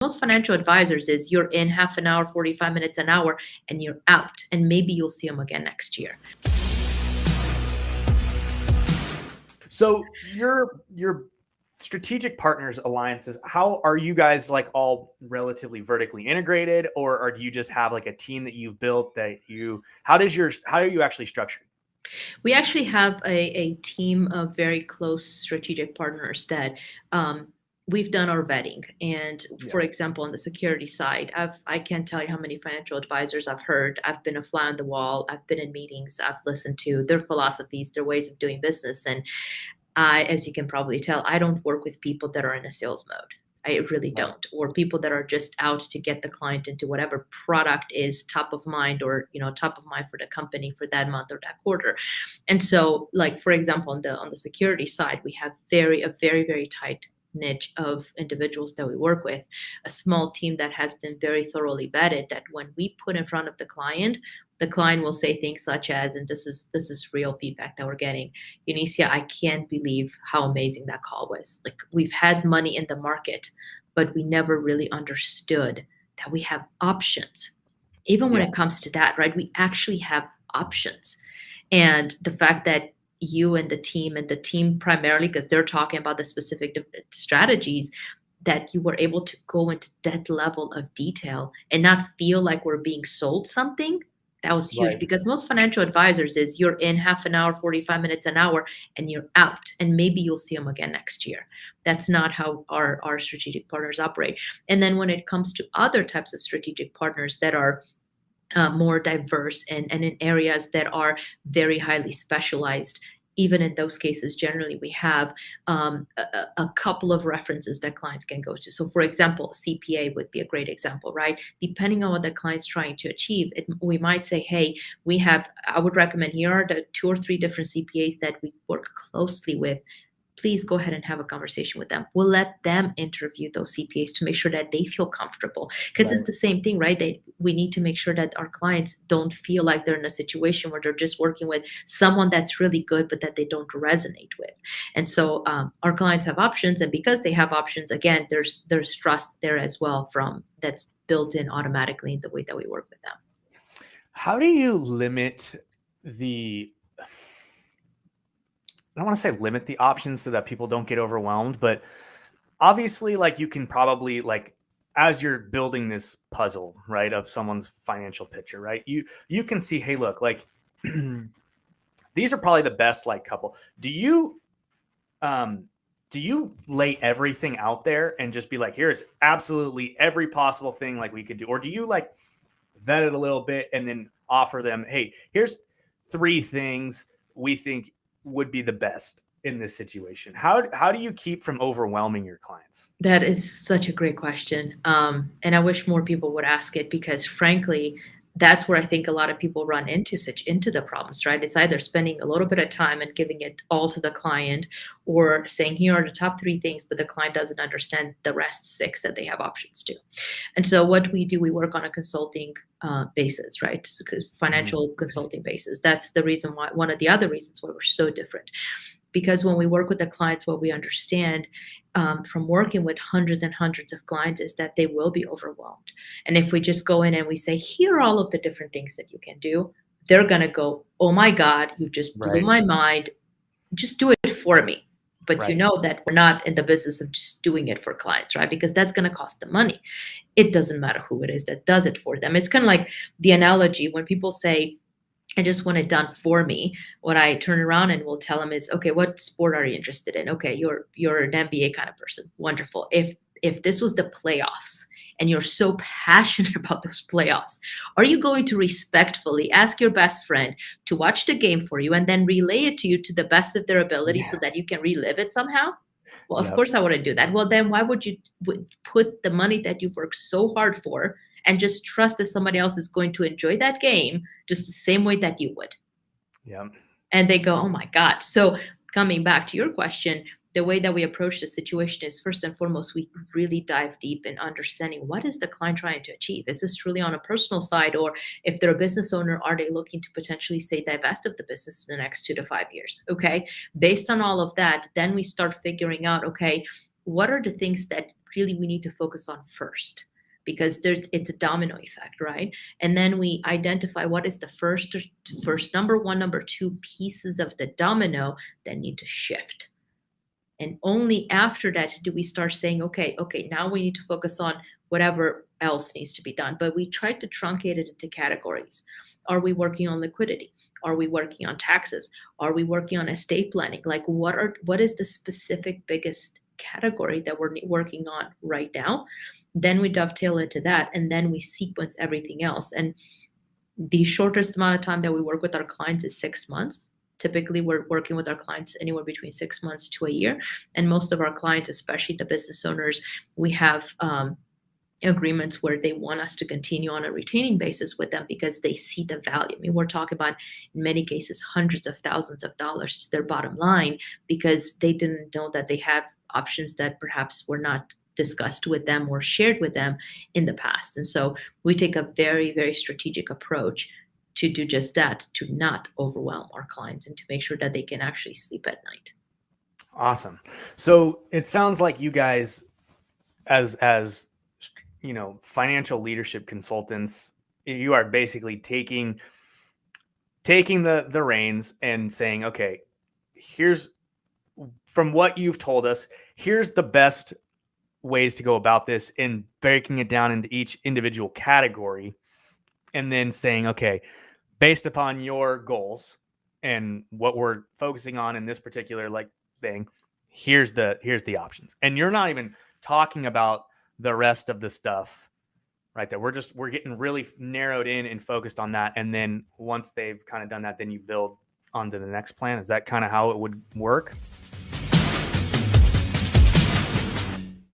Most financial advisors is you're in half an hour, 45 minutes, an hour, and you're out. And maybe you'll see them again next year. So your strategic partners alliances, how are you guys like all relatively vertically integrated, or do you just have like a team that you've built how are you actually structured? We actually have a team of very close strategic partners that we've done our vetting. And for example, on the security side, I can't tell you how many financial advisors I've heard. I've been a fly on the wall. I've been in meetings. I've listened to their philosophies, their ways of doing business. And as you can probably tell, I don't work with people that are in a sales mode. I really don't. Or people that are just out to get the client into whatever product is top of mind, or top of mind for the company for that month or that quarter. And so, like, for example, on the security side, we have a very, very tight niche of individuals that we work with, a small team that has been very thoroughly vetted, that when we put in front of the client will say things such as, and this is real feedback that we're getting, Eunicia, I can't believe how amazing that call was. Like, we've had money in the market, but we never really understood that we have options. Even when it comes to that, right? We actually have options. And the fact that you and the team primarily, because they're talking about the specific strategies, that you were able to go into that level of detail and not feel like we're being sold something, that was huge. Right. Because most financial advisors is you're in half an hour, 45 minutes, an hour, and you're out. And maybe you'll see them again next year. That's not how our strategic partners operate. And then when it comes to other types of strategic partners that are more diverse and in areas that are very highly specialized, even in those cases, generally we have a couple of references that clients can go to. So for example, CPA would be a great example, right? Depending on what the client's trying to achieve, we might say, hey, I would recommend, here are the 2 or 3 different CPAs that we work closely with. Please go ahead and have a conversation with them. We'll let them interview those CPAs to make sure that they feel comfortable. Because It's the same thing, right? We need to make sure that our clients don't feel like they're in a situation where they're just working with someone that's really good, but that they don't resonate with. And so our clients have options. And because they have options, again, there's trust there as well that's built in automatically in the way that we work with them. How do you limit I don't want to say limit the options so that people don't get overwhelmed, but obviously, like, you can probably, like, as you're building this puzzle, right, of someone's financial picture, right, you can see, hey, look, like, these are probably the best, like, couple. Do you lay everything out there and just be like, here's absolutely every possible thing like we could do, or do you like vet it a little bit and then offer them, hey, here's 3 things we think would be the best in this situation? How do you keep from overwhelming your clients? That is such a great question. And I wish more people would ask it, because frankly, that's where I think a lot of people run into the problems, right? It's either spending a little bit of time and giving it all to the client, or saying, here are the top 3 things, but the client doesn't understand the rest 6 that they have options to. And so what we do, we work on a consulting basis, right? Financial consulting basis. That's the reason why, one of the other reasons why we're so different. Because when we work with the clients, what we understand from working with hundreds and hundreds of clients is that they will be overwhelmed. And if we just go in and we say, here are all of the different things that you can do, they're going to go, oh my God, you just blew my mind. Just do it for me. But you know that we're not in the business of just doing it for clients, right? Because that's going to cost them money. It doesn't matter who it is that does it for them. It's kind of like the analogy when people say, I just want it done for me. What I turn around and will tell them is, okay, what sport are you interested in? Okay, you're an NBA kind of person. Wonderful. If this was the playoffs and you're so passionate about those playoffs, are you going to respectfully ask your best friend to watch the game for you and then relay it to you to the best of their ability so that you can relive it somehow? Well, of course I wouldn't do that. Well, then why would you put the money that you've worked so hard for and just trust that somebody else is going to enjoy that game just the same way that you would? Yeah. And they go, oh my God. So coming back to your question, the way that we approach the situation is, first and foremost, we really dive deep in understanding, what is the client trying to achieve? Is this truly on a personal side? Or if they're a business owner, are they looking to potentially, say, divest of the business in the next 2 to 5 years? Okay. Based on all of that, then we start figuring out, okay, what are the things that really we need to focus on first, because it's a domino effect, right? And then we identify what is the first number one, number two pieces of the domino that need to shift. And only after that do we start saying, okay, now we need to focus on whatever else needs to be done. But we try to truncate it into categories. Are we working on liquidity? Are we working on taxes? Are we working on estate planning? Like what is the specific biggest category that we're working on right now? Then we dovetail into that, and then we sequence everything else. And the shortest amount of time that we work with our clients is 6 months. Typically, we're working with our clients anywhere between 6 months to a year. And most of our clients, especially the business owners, we have agreements where they want us to continue on a retaining basis with them because they see the value. I mean, we're talking about, in many cases, hundreds of thousands of dollars to their bottom line because they didn't know that they have options that perhaps were not discussed with them or shared with them in the past. And so we take a very, very strategic approach to do just that, to not overwhelm our clients and to make sure that they can actually sleep at night. Awesome. So it sounds like you guys, as financial leadership consultants, you are basically taking the reins and saying, okay, here's, from what you've told us, here's the best ways to go about this, and breaking it down into each individual category, and then saying, okay, based upon your goals and what we're focusing on in this particular thing, here's the options. And you're not even talking about the rest of the stuff, right? That we're getting really narrowed in and focused on that. And then once they've kind of done that, then you build onto the next plan. Is that kind of how it would work?